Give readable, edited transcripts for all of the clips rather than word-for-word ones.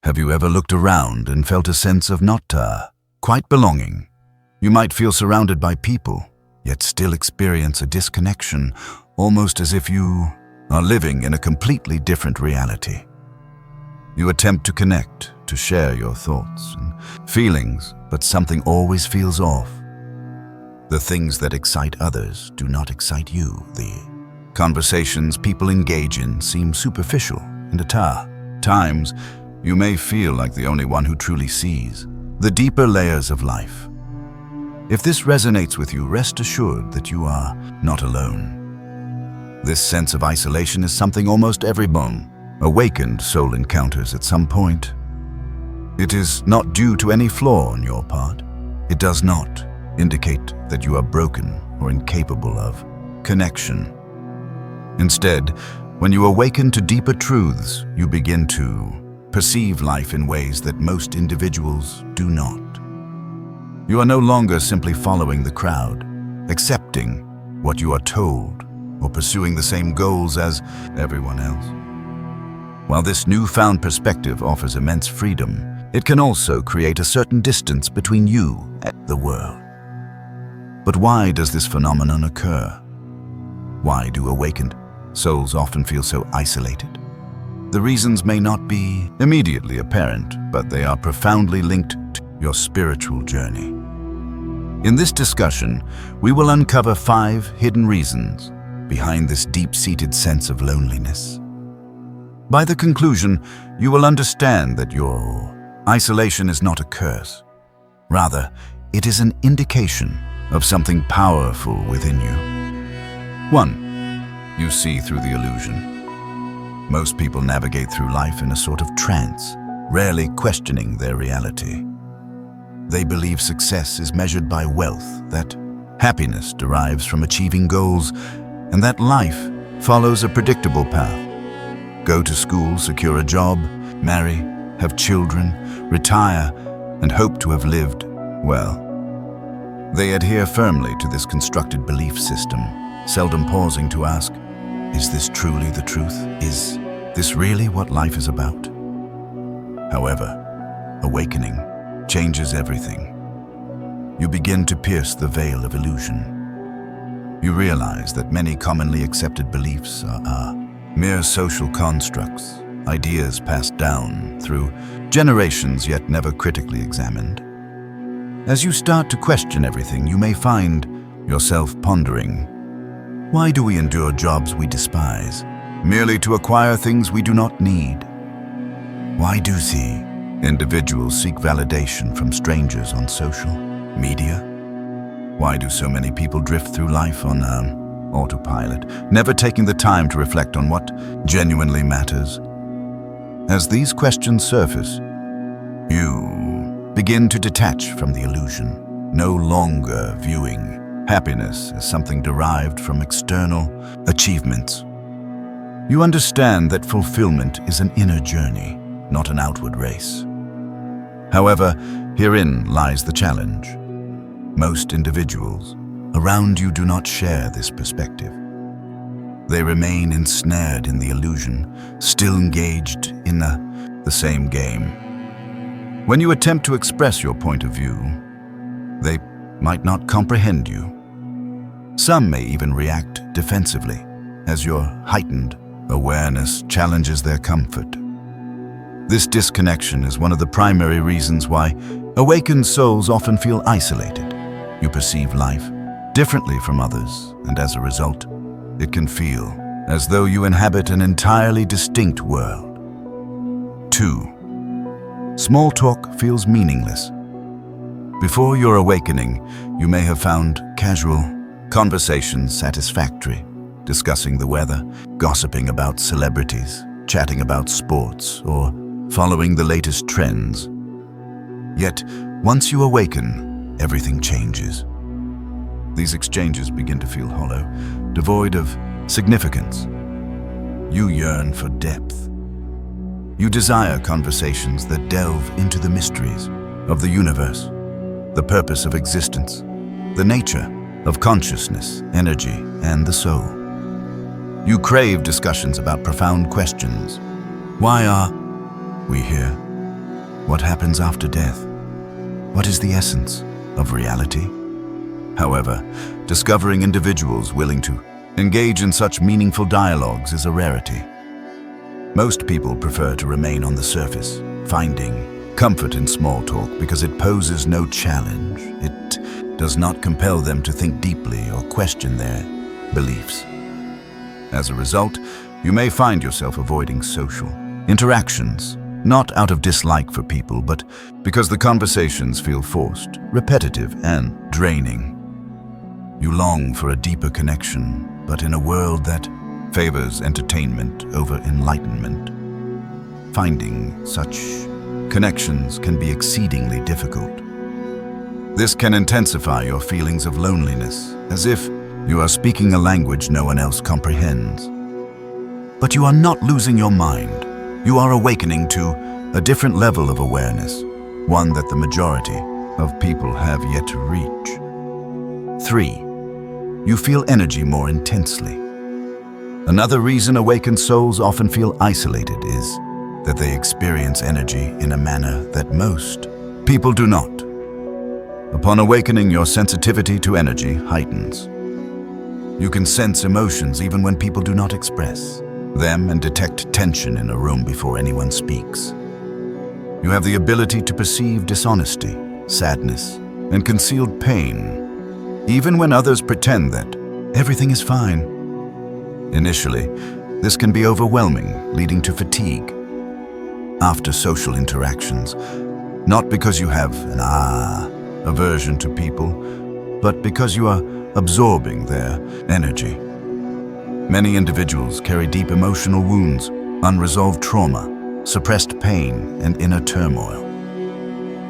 Have you ever looked around and felt a sense of not quite belonging? You might feel surrounded by people, yet still experience a disconnection, almost as if you are living in a completely different reality. You attempt to connect, to share your thoughts and feelings, but something always feels off. The things that excite others do not excite you. The conversations people engage in seem superficial, and at times, you may feel like the only one who truly sees the deeper layers of life. If this resonates with you, rest assured that you are not alone. This sense of isolation is something almost every awakened soul encounters at some point. It is not due to any flaw on your part. It does not indicate that you are broken or incapable of connection. Instead, when you awaken to deeper truths, you begin to perceive life in ways that most individuals do not. You are no longer simply following the crowd, accepting what you are told, or pursuing the same goals as everyone else. While this newfound perspective offers immense freedom, it can also create a certain distance between you and the world. But why does this phenomenon occur? Why do awakened souls often feel so isolated? The reasons may not be immediately apparent, but they are profoundly linked to your spiritual journey. In this discussion, we will uncover 5 hidden reasons behind this deep-seated sense of loneliness. By the conclusion, you will understand that your isolation is not a curse. Rather, it is an indication of something powerful within you. 1. You see through the illusion. Most people navigate through life in a sort of trance, rarely questioning their reality. They believe success is measured by wealth, that happiness derives from achieving goals, and that life follows a predictable path. Go to school, secure a job, marry, have children, retire, and hope to have lived well. They adhere firmly to this constructed belief system, seldom pausing to ask, is this truly the truth? Is this really what life is about? However, awakening changes everything. You begin to pierce the veil of illusion. You realize that many commonly accepted beliefs are mere social constructs, ideas passed down through generations yet never critically examined. As you start to question everything, you may find yourself pondering, why do we endure jobs we despise, merely to acquire things we do not need? Why do individuals seek validation from strangers on social media? Why do so many people drift through life on autopilot, never taking the time to reflect on what genuinely matters? As these questions surface, you begin to detach from the illusion, no longer viewing happiness as something derived from external achievements. You understand that fulfillment is an inner journey, not an outward race. However, herein lies the challenge. Most individuals around you do not share this perspective. They remain ensnared in the illusion, still engaged in the same game. When you attempt to express your point of view, they might not comprehend you. Some may even react defensively, as your heightened awareness challenges their comfort. This disconnection is one of the primary reasons why awakened souls often feel isolated. You perceive life differently from others, and as a result, it can feel as though you inhabit an entirely distinct world. 2. Small talk feels meaningless. Before your awakening, you may have found casual conversations satisfactory, discussing the weather, gossiping about celebrities, chatting about sports, or following the latest trends. Yet, once you awaken, everything changes. These exchanges begin to feel hollow, devoid of significance. You yearn for depth. You desire conversations that delve into the mysteries of the universe, the purpose of existence, the nature of consciousness, energy, and the soul. You crave discussions about profound questions. Why are we here? What happens after death? What is the essence of reality? However, discovering individuals willing to engage in such meaningful dialogues is a rarity. Most people prefer to remain on the surface, finding comfort in small talk because it poses no challenge. It does not compel them to think deeply or question their beliefs. As a result, you may find yourself avoiding social interactions, not out of dislike for people, but because the conversations feel forced, repetitive, and draining. You long for a deeper connection, but in a world that favors entertainment over enlightenment, finding such connections can be exceedingly difficult. This can intensify your feelings of loneliness, as if you are speaking a language no one else comprehends. But you are not losing your mind. You are awakening to a different level of awareness, one that the majority of people have yet to reach. 3. You feel energy more intensely. Another reason awakened souls often feel isolated is that they experience energy in a manner that most people do not. Upon awakening, your sensitivity to energy heightens. You can sense emotions even when people do not express them and detect tension in a room before anyone speaks. You have the ability to perceive dishonesty, sadness, and concealed pain, even when others pretend that everything is fine. Initially, this can be overwhelming, leading to fatigue after social interactions, not because you have an aversion to people, but because you are absorbing their energy. Many individuals carry deep emotional wounds, unresolved trauma, suppressed pain, and inner turmoil.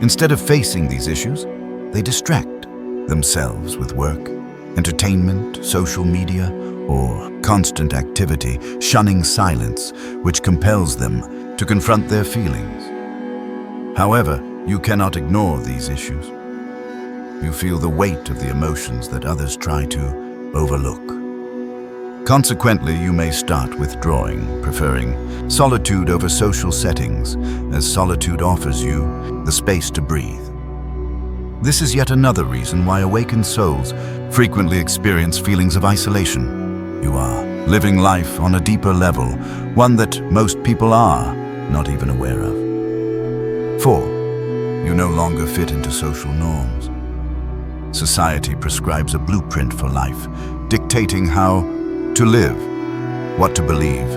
Instead of facing these issues, they distract themselves with work, entertainment, social media, or constant activity, shunning silence, which compels them to confront their feelings. However, you cannot ignore these issues. You feel the weight of the emotions that others try to overlook. Consequently, you may start withdrawing, preferring solitude over social settings, as solitude offers you the space to breathe. This is yet another reason why awakened souls frequently experience feelings of isolation. You are living life on a deeper level, one that most people are not even aware of. 4. You no longer fit into social norms. Society prescribes a blueprint for life, dictating how to live, what to believe,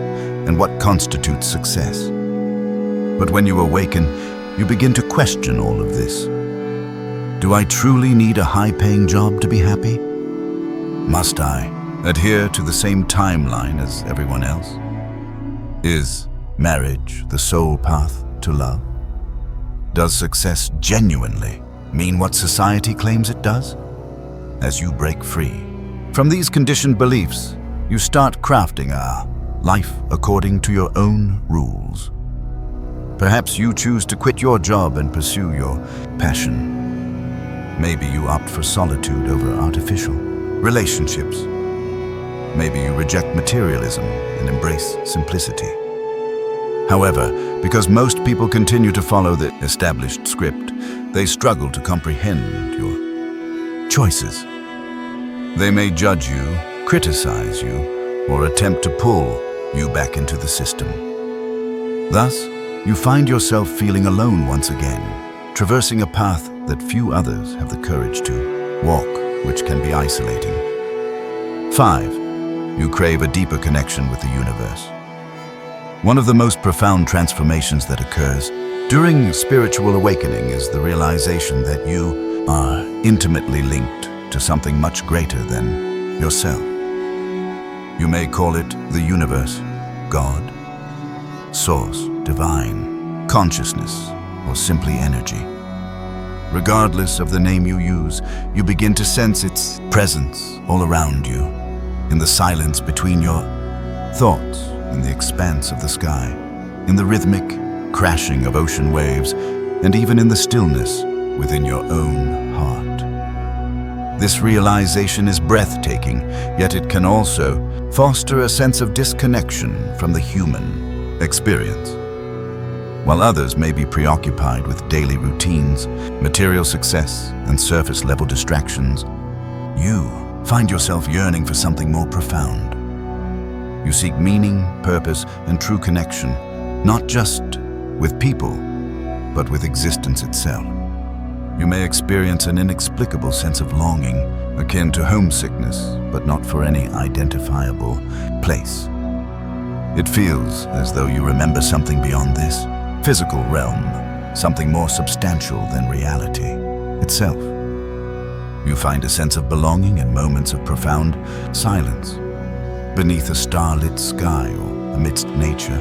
and what constitutes success. But when you awaken, you begin to question all of this. Do I truly need a high-paying job to be happy? Must I adhere to the same timeline as everyone else? Is marriage the sole path to love? Does success genuinely mean what society claims it does? As you break free from these conditioned beliefs, you start crafting a life according to your own rules. Perhaps you choose to quit your job and pursue your passion. Maybe you opt for solitude over artificial relationships. Maybe you reject materialism and embrace simplicity. However, because most people continue to follow the established script, they struggle to comprehend your choices. They may judge you, criticize you, or attempt to pull you back into the system. Thus, you find yourself feeling alone once again, traversing a path that few others have the courage to walk, which can be isolating. 5. You crave a deeper connection with the universe. One of the most profound transformations that occurs during spiritual awakening is the realization that you are intimately linked to something much greater than yourself. You may call it the universe, God, source, divine, consciousness, or simply energy. Regardless of the name you use, you begin to sense its presence all around you, in the silence between your thoughts, in the expanse of the sky, in the rhythmic crashing of ocean waves, and even in the stillness within your own heart. This realization is breathtaking, yet it can also foster a sense of disconnection from the human experience. while others may be preoccupied with daily routines, material success, and surface-level distractions. You find yourself yearning for something more profound. You seek meaning, purpose, and true connection, not just with people, but with existence itself. You may experience an inexplicable sense of longing, akin to homesickness, but not for any identifiable place. It feels as though you remember something beyond this physical realm, something more substantial than reality itself. You find a sense of belonging in moments of profound silence, beneath a starlit sky or amidst nature,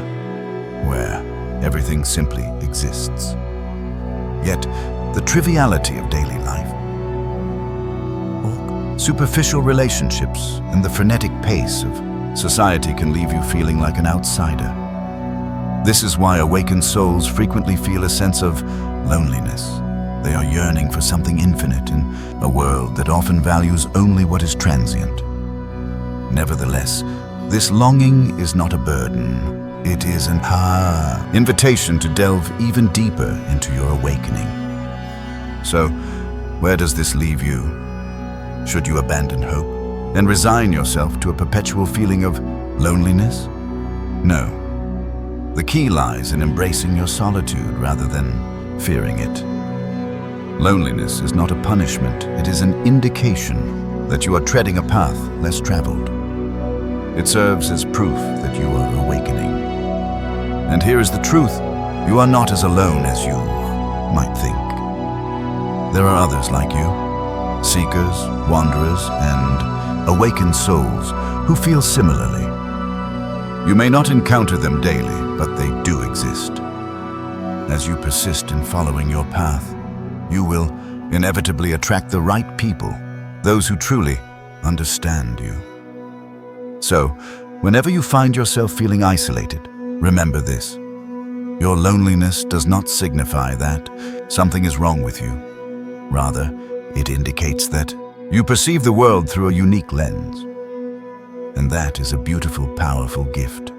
where everything simply exists. Yet, the triviality of daily life, or superficial relationships, and the frenetic pace of society can leave you feeling like an outsider. This is why awakened souls frequently feel a sense of loneliness. They are yearning for something infinite in a world that often values only what is transient. Nevertheless, this longing is not a burden. It is an invitation to delve even deeper into your awakening. So, where does this leave you? Should you abandon hope and resign yourself to a perpetual feeling of loneliness? No. The key lies in embracing your solitude rather than fearing it. Loneliness is not a punishment, it is an indication that you are treading a path less traveled. It serves as proof that you are awakening. And here is the truth: you are not as alone as you might think. There are others like you, seekers, wanderers, and awakened souls who feel similarly. You may not encounter them daily, but they do exist. As you persist in following your path, you will inevitably attract the right people, those who truly understand you. So, whenever you find yourself feeling isolated, remember this: your loneliness does not signify that something is wrong with you. Rather, it indicates that you perceive the world through a unique lens. And that is a beautiful, powerful gift.